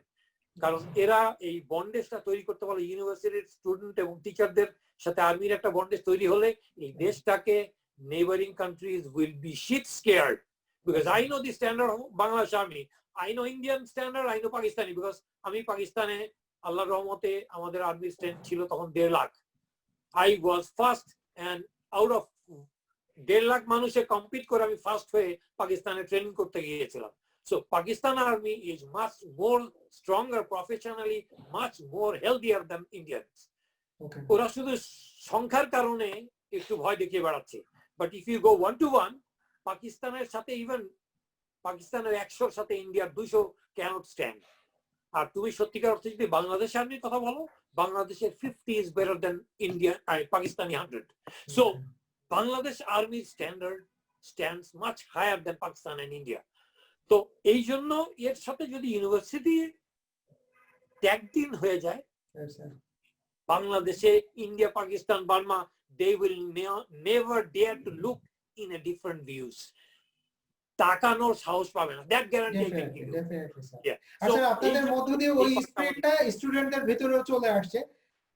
কারণ এরা এই বন্ডেজটা তৈরি করতে পারলে ইউনিভার্সিটির student এবং টিচারদের সাথে আর্মির একটা বন্ডেজ তৈরি হলে এই দেশটাকে neighbouring countries will be shit scared because I know the standard of Bangladesh army I know Indian standard I know Pakistani because আমি পাকিস্তানে আল্লাহর রহমতে আমাদের আর্মির স্ট্রেন্থ ছিল তখন 1.5 lakh I was first and out of 1.5 lakh মানুষে কম্পিট করে আমি ফার্স্ট হয়ে পাকিস্তানে ট্রেনিং করতে গিয়েছিলাম. So Pakistan Army is much more stronger professionally, much more healthier than Indians. ওরা শুধু সংখ্যার কারণে একটু ভয় দেখিয়ে বেড়াচ্ছে. But if you go 1-to-1, পাকিস্তানের সাথে ইভেন পাকিস্তানের 100 সাথে ইন্ডিয়ার 200 cannot stand. আর তুমি সত্যিকার অর্থে যদি বাংলাদেশ আর্মির কথা বলো বাংলাদেশের 50 is better than India Pakistani 100. So Bangladesh Army standard stands much higher than Pakistan and India. তো এই জন্য এর সাথে যদি ইউনিভার্সিটি ট্যাগ দিন হয়ে যায় বাংলাদেশে India Pakistan Burma they will never dare to look in a different views তাকানোর সাহস পাবে না that guarantee I can give you আচ্ছা আপনাদের মধ্য দিয়ে ওই স্পিরিটটা স্টুডেন্টদের ভিতরেও চলে আসছে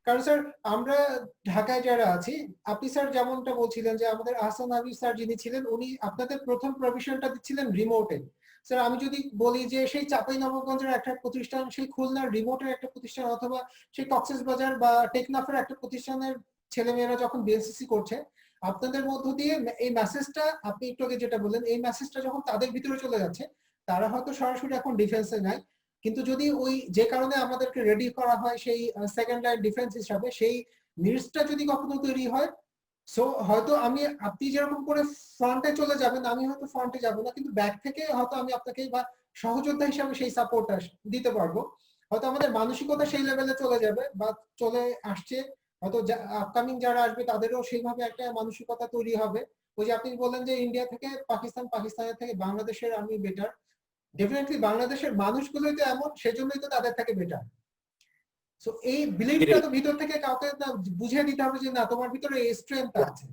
কারণ স্যার আমরা ঢাকায় যারা আছি আপনি স্যার যেমনটা বলছিলেন যে আমাদের আহসান হাবিব স্যার যিনি ছিলেন উনি আপনাদের প্রথম প্রভিশনটা দিচ্ছিলেন রিমোটে স্যার আমি যদি বলি যে সেই চাঁপাইনবাবগঞ্জের একটা প্রতিষ্ঠান সেই খুলনার রিমোটের একটা প্রতিষ্ঠান অথবা সেই কক্সবাজার বা টেকনাফের একটা প্রতিষ্ঠানের ছেলেমেয়েরা যখন বিএনসিসি করছে আপনাদের মধ্য দিয়ে এই মেসেজটা আপনি একটু আগে যেটা বললেন এই মেসেজটা যখন তাদের ভিতরে চলে যাচ্ছে তারা হয়তো সরাসরি এখন ডিফেন্সে নাই কিন্তু যদি ওই যে কারণে আমাদেরকে রেডি করা হয় সেই সেকেন্ড লাইন ডিফেন্স হিসাবে সেই নিডসটা যদি কখনো তৈরি হয় সো হয়তো আমি আপনি যেরকম করে ফ্রন্টে চলে যাবেন আমি হয়তো ফ্রন্টে যাব না কিন্তু ব্যাক থেকে হয়তো আমি আপনাকে বা সহযোদ্ধা হিসেবে সেই সাপোর্টটা দিতে পারবো হয়তো আমাদের মানসিকতা সেই লেভেলে চলে যাবে বা চলে আসছে হয়তো আপকামিং যারা আসবে তাদেরও সেইভাবে একটা মানসিকতা তৈরি হবে ওই যে আপনি বললেন যে ইন্ডিয়া থেকে পাকিস্তানের থেকে বাংলাদেশের আর্মি বেটার ডেফিনেটলি বাংলাদেশের মানুষগুলোই তো এমন সেজন্যই তো তাদের থেকে বেটার সো এই বিলিভটা তো ভিতর থেকে কাউকে বুঝিয়ে দিতে হবে যে না তোমার ভিতরে এই স্ট্রেংথ আছে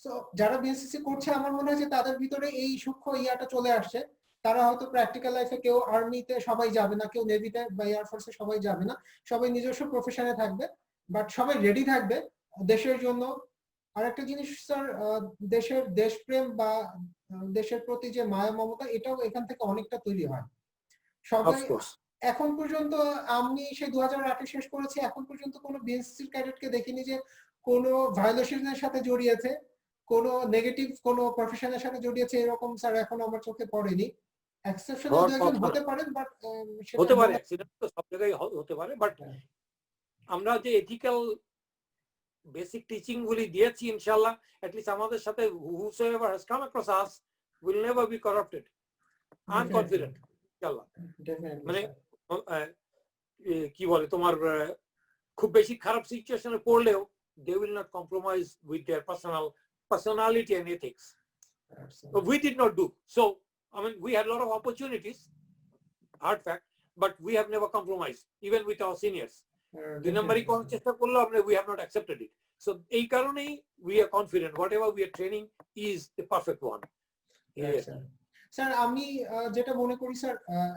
সো যারা বিএসসিসি করছে আমার মনে হয় যে তাদের ভিতরে এই সূক্ষ্ম ইয়াটা চলে আসছে তারা হয়তো প্র্যাকটিক্যাল লাইফে কেউ আর্মিতে সবাই যাবে না কেউ নেভিতে বা এয়ারফোর্সে সবাই যাবে না সবাই নিজস্ব প্রফেশনে থাকবে বাট সবাই রেডি থাকবে দেশের জন্য আরেকটা জিনিস স্যার দেশের দেশপ্রেম বা দেশের প্রতি যে মায়া মমতা এটাও এখান থেকে অনেকটা তৈরি হয় সবাই এখন পর্যন্ত আমি সেই 2008 শেষ করেছি এখন পর্যন্ত কোনো বিএসসি ক্যাডেটকে দেখিনি যে কোনো ভায়োলেশনের সাথে জড়িয়েছে কোনো নেগেটিভ কোনো প্রফেশনের সাথে জড়িয়েছে এরকম স্যার এখন আমার চোখে পড়েনি এক্সেপশনাল দুইজন হতে পারেন বাট হতে পারে অ্যাক্সিডেন্ট তো সব জায়গায় হতে পারে বাট আমরা যে এথিক্যাল বেসিক টিচিং গুলি দিয়েছি ইনশাআল্লাহ এট লিস্ট আমাদের সাথে whosoever has come across us will never be corrupted I'm confident ইনশাআল্lah মানে কি বলে তোমার খুব বেশি খারাপ সিচুয়েশনে পড়লেও they will not compromise with their personality and ethics but we did not do so I mean we had a lot of opportunities hard fact but we have never compromised even with our seniors দুই নম্বরই করার চেষ্টা করলো আমরা, we have not accepted it. So এই কারণেই we are confident whatever we are training is the perfect one. Sir আমি যেটা মনে করি স্যার,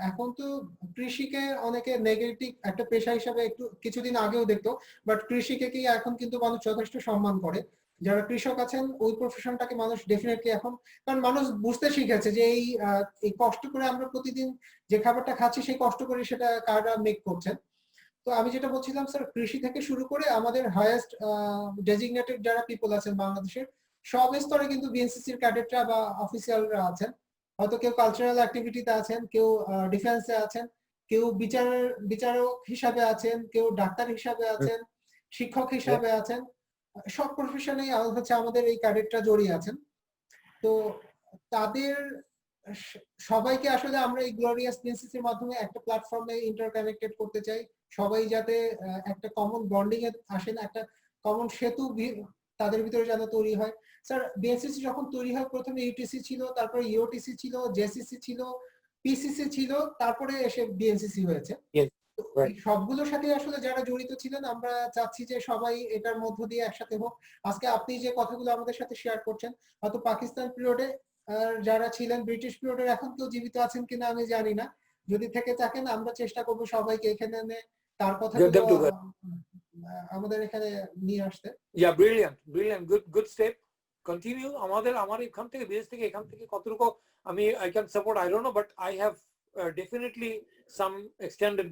এখন তো কৃষিকে অনেকে নেগেটিভ একটা পেশা হিসাবে একটু কিছুদিন আগেও দেখতো, বাট কৃষিকে কি এখন কিন্তু মানুষ যথেষ্ট সম্মান করে। যারা কৃষক আছেন ওই প্রফেশনটাকে মানুষ ডেফিনেটলি এখন, কারণ মানুষ বুঝতে শিখেছে যে এই কষ্ট করে আমরা প্রতিদিন যে খাবারটা খাচ্ছি সেই কষ্ট করে সেটা কারা মেক করছেন। তো আমি যেটা বলছিলাম স্যার, কৃষি থেকে শুরু করে আমাদের হাইয়েস্ট ডেজিগনেটেড যারা পিপল আছেন বাংলাদেশের সব স্তরে কিন্তু বিএনসিসির ক্যাডেটরা বা অফিসিয়ালরা আছেন। হয়তো কেউ কালচারাল অ্যাক্টিভিটিতে আছেন, কেউ ডিফেন্সে আছেন, কেউ বিচারক হিসাবে আছেন, কেউ ডাক্তার হিসাবে আছেন, শিক্ষক হিসাবে আছেন। সব প্রফেশনেই হচ্ছে আমাদের এই ক্যাডেটরা জড়িয়ে আছেন। তো তাদের সবাইকে আসলে আমরা এই গ্লোরিয়াস বিএনসিসির মাধ্যমে একটা প্ল্যাটফর্মে ইন্টারকানেক্টেড করতে চাই। সবাই যাতে একটা কমন বন্ডিং এ আসেন, একটা কমন সেতু তাদের ভিতরে যেন তৈরি হয়। স্যার বিএনসিসি যখন তৈরি হয় প্রথমে ইউটিসি ছিল, তারপরে ইওটিসি ছিল, জেসিসি ছিল, পিসিসি ছিল, তারপরে এসে বিএনসিসি হয়েছে। সবগুলোর সাথে আসলে যারা জড়িত ছিলেন আমরা চাচ্ছি যে সবাই এটার মধ্য দিয়ে একসাথে হোক। আজকে আপনি যে কথাগুলো আমাদের সাথে শেয়ার করছেন, হয়তো পাকিস্তান পিরিয়ডে যারা ছিলেন, ব্রিটিশ পিরিয়ডের এখন কেউ জীবিত আছেন কিনা আমি জানি না, যদি থেকে থাকেন আমরা চেষ্টা করব সবাইকে এখানে এনে তার কথাগুলো আমাদের এখানে নিয়ে আসতে। Yeah, brilliant, good step. Continue. আমার এখান থেকে বিদেশ থেকে এখান থেকে কতটুকু আমি I can support, I don't know, but I have definitely some extended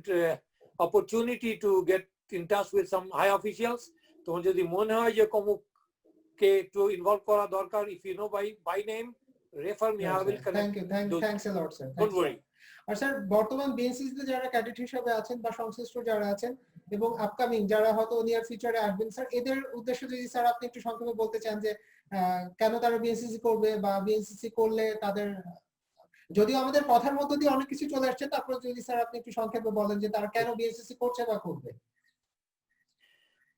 opportunity to get in touch with some high officials. তোমার যদি মনে হয় যে কমুককে একটু ইনভলভ করা দরকার, if you know by name, refer me, I will connect. Thanks a lot sir. Don't worry. আর sir বর্তমান বিএনসিসিতে যারা ক্যাডেট হিসেবে আছেন বা সংশ্লিষ্ট যারা আছেন এবং আপকামিং যারা হয়তো নিয়ার ফিউচারে আসবেন, স্যার এদের উদ্দেশ্যে যদি স্যার আপনি একটু সংক্ষেপে বলতে চান যে কেন তারা বিএনসিসি করবে বা বিএনসিসি করলে তাদের, যদিও আমাদের কথার মধ্য দিয়ে অনেক কিছু চলে আসছে, তারপর যদি স্যার আপনি একটু সংক্ষেপে বলেন যে তারা কেন বিএনসিসি করছে বা করবে।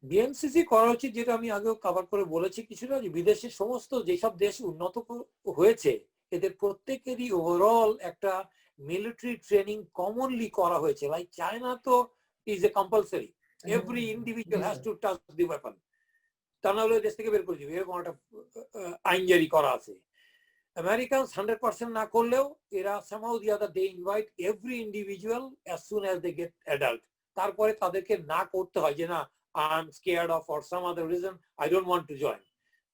বিএনসিসি করা উচিত, যেটা আমি আগেও কভার করে বলেছি কিছুটা, যে বিদেশের সমস্ত যেসব দেশ উন্নত হয়েছে এদের প্রত্যেকেরই ওভারঅল একটা মিলিটারি ট্রেনিং কমনলি করা হয়েছে। লাইক চায়না তো is a compulsory, every individual has to touch the weapon, তা না হলে দেশ থেকে বের করে দিবে, এরকম একটা আইন জারি করা আছে। আমেরিকানস 100% না করলেও এরা somehow the other they invite every individual as soon as they get adult, তারপরে তাদেরকে না করতে হয় যে না I'm scared of or some other reason I don't want to join,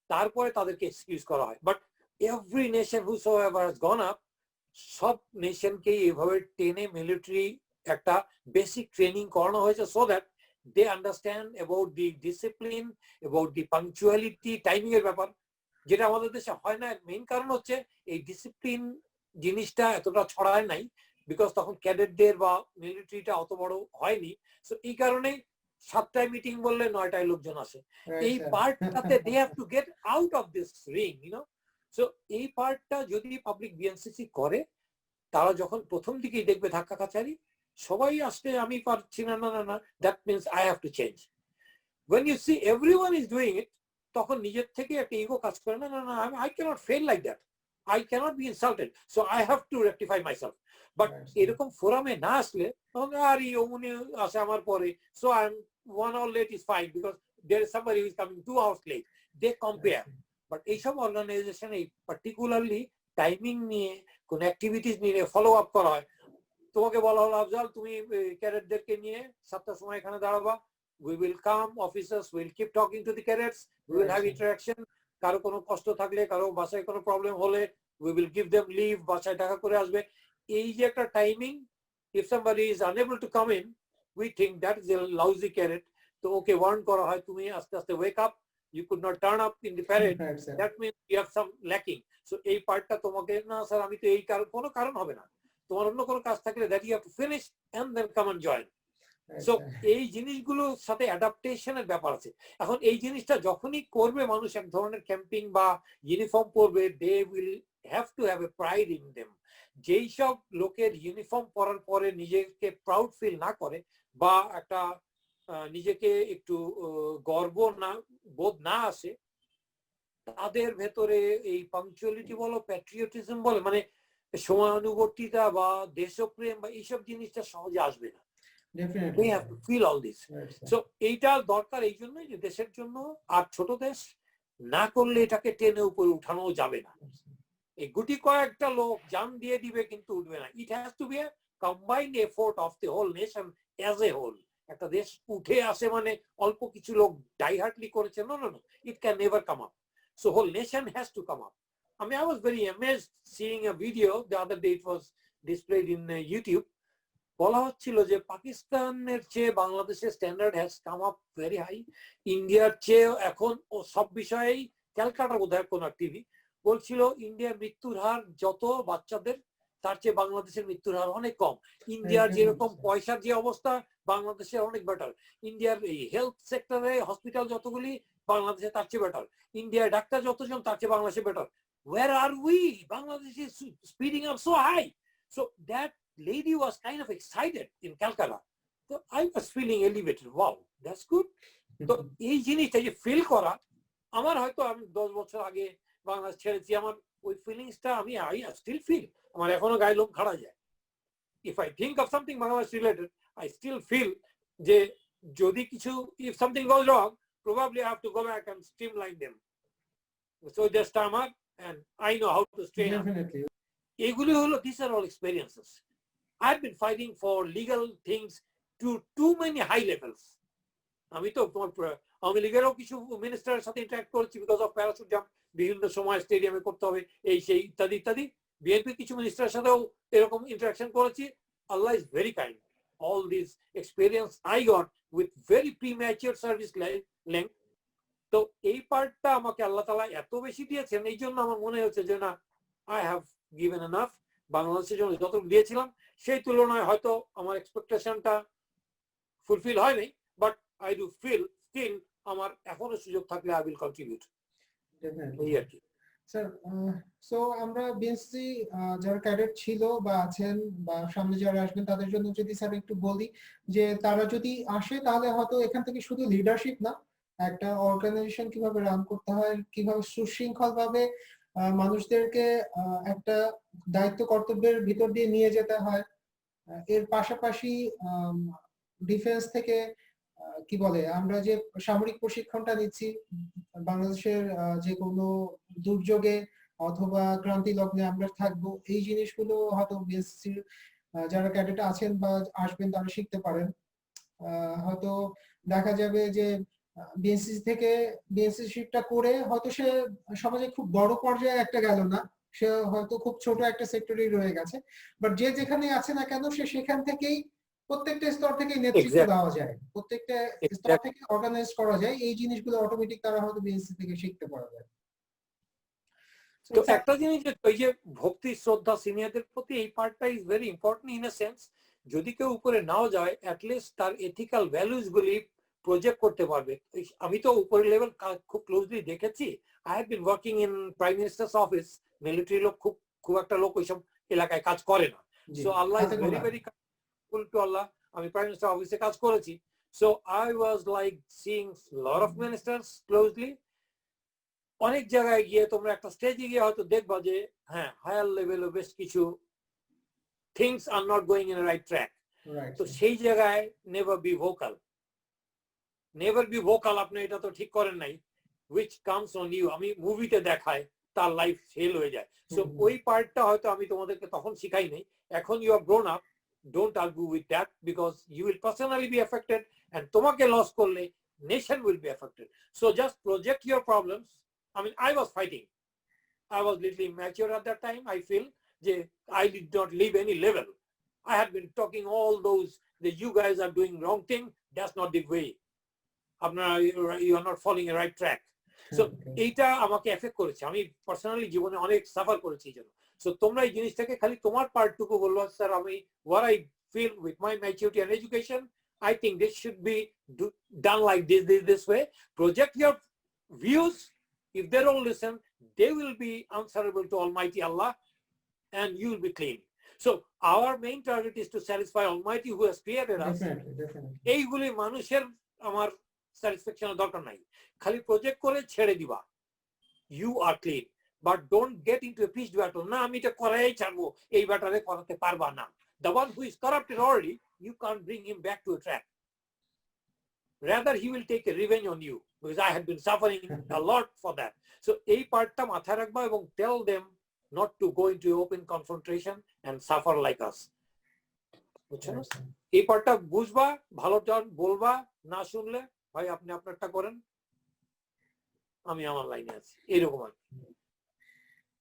তারপরে তাদেরকে এক্সকিউজ করা হয়। But every nation whosoever has gone up, সব নেশনকে এইভাবে টেনে মিলিটারি একটা বেসিক ট্রেনিং করানো হয়েছে, so that they understand about the discipline, about the punctuality, timing এর ব্যাপার, যেটা আমাদের দেশে হয় না। মেইন কারণ হচ্ছে এই ডিসিপ্লিন জিনিসটা এতটা ছড়ায় নাই, বিকজ তখন ক্যাডেটদের বা মিলিটারিটা অত বড় হয়নি। সো এই কারণে 7টায় মিটিং বললে 9টায় লোকজন আসে। এই পার্টটাতে they have to get out of this ring, you know. So এই পার্টটা যদি পাবলিক বিএনসিসি করে, তারা যখন প্রথম দিকেই দেখবে ধাক্কা কাচারি সবাই আসলে আমি পারছি না, না না না, that means I have to change. when you see everyone is doing it, তখন নিজের থেকে একটা ইগো কাজ করে, না না না I cannot fail like that, I cannot be insulted, so I have to rectify myself. But এরকম ফোরামে না আসলে তখন আর উনি আসে আমার পরে, so I'm 1 hour late is fine because there is somebody who is coming 2 hours late, they compare. But এইসব অর্গানাইজেশন এই পার্টিকুলারলি টাইমিং নিয়ে কোন অ্যাক্টিভিটিস নিয়ে ফলো আপ করা হয়। তোমাকে বলা হলো আফজাল তুমি ক্যাডেটদেরকে নিয়ে 7টার সময় এখানে দাঁড়াবা, we will come, officers will keep talking to the cadets, we will have interaction, কারো কোনো কষ্ট থাকলে, কারো বাসায় কোনো প্রবলেম হলে we will give them leave, বাসায় টাকা করে আসবে। এই যে একটা timing, if somebody is unable to come in, we think that is a lousy cadet, তো ওকে ওয়ার্ন করা হয় তুমি আস্তে আস্তে wake up, you could not turn up in the parade, that means you have some lacking. So এই পার্টটা তোমাকে, না স্যার আমি তো এই কোনো কারণ হবে না, তোমার অন্য কোনো কাজ থাকলে that you have to finish and then come and join. So এই জিনিসগুলোর সাথে অ্যাডাপ্টেশনের ব্যাপার আছে। এখন এই জিনিসটা যখনই করবে মানুষ এক ধরনের ক্যাম্পিং বা ইউনিফর্ম পরবে, they will have to have a pride in them. যেই সব লোকের ইউনিফর্ম পরার পরে নিজেকে প্রাউড ফিল না করে বা একটা নিজেকে একটু গর্ব না বোধ না আসে, তাদের ভেতরে এই পাংচুয়ালিটি বলো, প্যাট্রিয়টিজম বলো, মানে সময়ানুবর্তিতা বা দেশপ্রেম বা এইসব জিনিসটা সহজে আসবে না। Definitely. They have to feel all this. Right, sir. So এইটা দরকার এই জন্যই যে দেশের জন্য, আর ছোট দেশ না করলে এটাকে টেনে উপরে উঠানো যাবে না। এই গুটি কয়েকটা লোক জান দিয়ে দিবে কিন্তু উঠবে না। It has to be a combined effort of the whole nation as a whole. একটা দেশ উঠে আসে মানে অল্প কিছু লোক ডাইহার্টলি করেছে, no no no, it can never come up. So whole nation has to come up. I mean, I was very amazed seeing a video the other day. It was displayed in YouTube. বলা হচ্ছিল যে পাকিস্তানের চেয়ে বাংলাদেশের standard has come up very high. ইন্ডিয়ার চেয়ে এখন ও সব বিষয়েই, ক্যালকাটা বোধহয় কোন টিভি বলছিল ইন্ডিয়ার মৃত্যুর হার যত বাচ্চাদের, তার চেয়ে বাংলাদেশের মৃত্যুর হার অনেক কম। ইন্ডিয়ার যেরকম পয়সার যে অবস্থা, বাংলাদেশে অনেক বেটার। ইন্ডিয়ার এই হেলথ সেক্টরে হসপিটাল যতগুলি, বাংলাদেশে তার চেয়ে বেটার। ইন্ডিয়ার ডাক্তার যতজন, তার চেয়ে বাংলাদেশে better. Where are we? Bangladesh is speeding up so high. So that lady was kind of excited in Calcutta. So I was feeling elevated. Wow, that's good. তো এই জিনিসটা যে ফিল করা, আমার হয়তো আমি 10 বছর আগে বাংলাদেশ ছেড়েছি, আমার ওই ফিলিংসটা আমি আই স্টিল ফিল। আমার এখনো গায়ে লোম খাড়া যায়। If I think of something Bangladesh related, I still feel যে যদি কিছু, if something goes wrong, probably I have to go back and streamline them. So just time up and I know how to straighten up. Definitely. এগুলি হলো, these are all experiences. I've been fighting for legal things to too many high levels. আমি তো তোমার আওয়ামী লীগেরও কিছু মিনিস্টারের সাথে interact করেছি because of parachute jump, বিভিন্ন সময় স্টেডিয়ামে করতে হবে এই সেই ইত্যাদি ইত্যাদি। বিএনপি কিছু মিনিস্টারের সাথেও এরকম ইন্টারাকশন করেছি। Allah is very kind. All this experience I got with very premature service length. তো এই পার্টটা আমাকে আল্লাহ তাআলা এত বেশি দিয়েছেন, এই জন্য আমার মনে হচ্ছে যে না, আই হ্যাভ গিভেন এনাফ। বাংলাদেশের জন্য যতটুকু দিয়েছিলাম সেই তুলনায় হয়তো আমার এক্সপেকটেশনটা ফুলফিল হয়নি, but I do feel still আমার এখনো সুযোগ থাকলে আই উইল কন্ট্রিবিউট। এই আর কি স্যার। সো আমরা বিএনসি যারা ক্যাডেট ছিল বা আছেন বা সামনে যারা আসবেন তাদের জন্য যদি স্যার একটু বলি যে তারা যদি আসে তাহলে হয়তো এখান থেকে শুধু লিডারশিপ না, একটা অর্গানাইজেশন কিভাবে রান করতে হয়, কিভাবে সুশৃঙ্খল ভাবে মানুষদেরকে একটা দায়িত্ব কর্তব্যের ভিতর দিয়ে নিয়ে যেতে হয়, এর পাশাপাশি ডিফেন্স থেকে কি বলে আমরা যে সামরিক প্রশিক্ষণটা নিচ্ছি, বাংলাদেশের যে কোনো দুর্যোগে অথবা ক্রান্তি লগ্নে আমরা থাকবো, এই জিনিসগুলো হয়তো বিএসসির যারা ক্যাডেট আছেন বা আসবেন তারা শিখতে পারেন। হয়তো দেখা যাবে যে বিএনসিসি থেকে বিএনসিসিটা করে হয়তো সে সমাজে খুব বড় পর্যায়ে একটা গেল না, সে হয়তো খুব ছোট একটা সেক্টরেই রয়ে গেছে, বাট যে যেখানে আছে না কেন সে সেখান থেকেই প্রত্যেকটা স্তর থেকে নেতৃত্ব দেওয়া যায়, প্রত্যেকটা স্তর থেকে অর্গানাইজ করা যায়, এই জিনিসগুলো অটোমেটিক তারা হয়তো বিএনসি থেকে শিখতে পারা যায়। তো একটা জিনিস ওই যে ভক্তি শ্রদ্ধা সিনিয়রদের প্রতি, এই পার্টটা is very important in a sense, যদি কেউ উপরে নাও যায় অ্যাটলিস্ট তার এথিক্যাল ভ্যালুজ গুলি প্রজেক্ট করতে পারবে। আমি তো উপরের লেভেল খুব ক্লোজলি দেখেছি। I have been working in prime minister's office. Military লোক খুব একটা লোক ওইসব এলাকায় কাজ করে না। So Allah is very very kind to Allah. আমি প্রাইম মিনিস্টার অফিসে কাজ করেছি। So I was like seeing lot of ministers closely. অনেক জায়গায় গিয়ে তোমরা একটা স্টেজে গিয়ে হয়তো দেখবা যে হ্যাঁ হায়ার লেভেলে বেশ কিছু things are not going in right track. তো সেই জায়গায় never be vocal, never be vocal. আপনি এটা তো ঠিক করেন নাই, উইচ কামস অন ইউ। আমি মুভিতে দেখায় তার লাইফ ফেল হয়ে যায়। সো ওই পার্টটা হয়তো আমি তোমাদেরকে তখন শিখাই নাই। এখন you are grown up, don't argue with that because you will personally be affected and তোমাকে লস করলে nation will be affected. So just project your problems. I mean, I was fighting. I was little immature at that time. I feel I did not leave any level. I had been talking all those that you guys are doing wrong thing. That's not the way. You are not following a right track. So এইটা আমাকে effect করেছে। আমি personally জীবনে অনেক suffer করেছি এই জন্য। So তোমরা এই জিনিসটাকে খালি তোমার পার্টটুকু বলবো, স্যার আমি what I feel with my maturity and education, I think this should be done like this way. Project your views. If they don't listen, they will be answerable to Almighty Allah and you will be clean. So our main target is to satisfy Almighty who has created us. Definitely. এইগুলি মানুষের আমার স্যাটিসফ্যাকশনের দরকার নাই। খালি project করে ছেড়ে দিবা। You are clean. But don't get into a pitched battle. না আমি এটা করাই ছাড়বো, এই ব্যাটারে করাতে পারবা না। The one who is corrupted already you can't bring him back to a track. Rather, he will take a revenge on you because I had been suffering a lot for that. So, এই পার্টটা মাথায় রাখবা এবং tell them not to go into open confrontation and suffer like us. বুঝছেন? এই পার্টটা বুঝবা, ভালো বলবা, না শুনলে ভাই আপনি আপনারটা করেন, আমি আমার লাইনে আছি, এইরকম আর কি।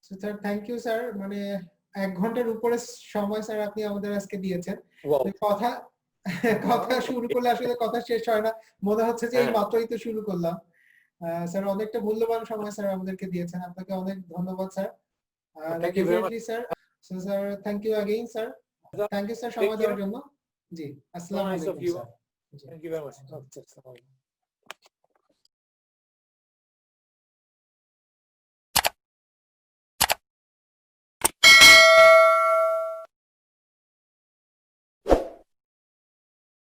স্যার থ্যাংক ইউ স্যার, মানে 1 ঘন্টার উপরে সময় স্যার আপনি আমাদের আজকে দিয়েছেন। কথা শুরু করলে আসলে কথা শেষ হয় না, মনে হচ্ছে যে এই মাত্রই তো শুরু করলাম। স্যার অনেকটা মূল্যবান সময় স্যার আমাদেরকে দিয়েছেন, আপনাকে অনেক ধন্যবাদ sir. Thank you very much, স্যার। So sir thank you again sir, thank you sir সময় দেওয়ার জন্য। জি, আসসালামু আলাইকুম sir. Thank you very much.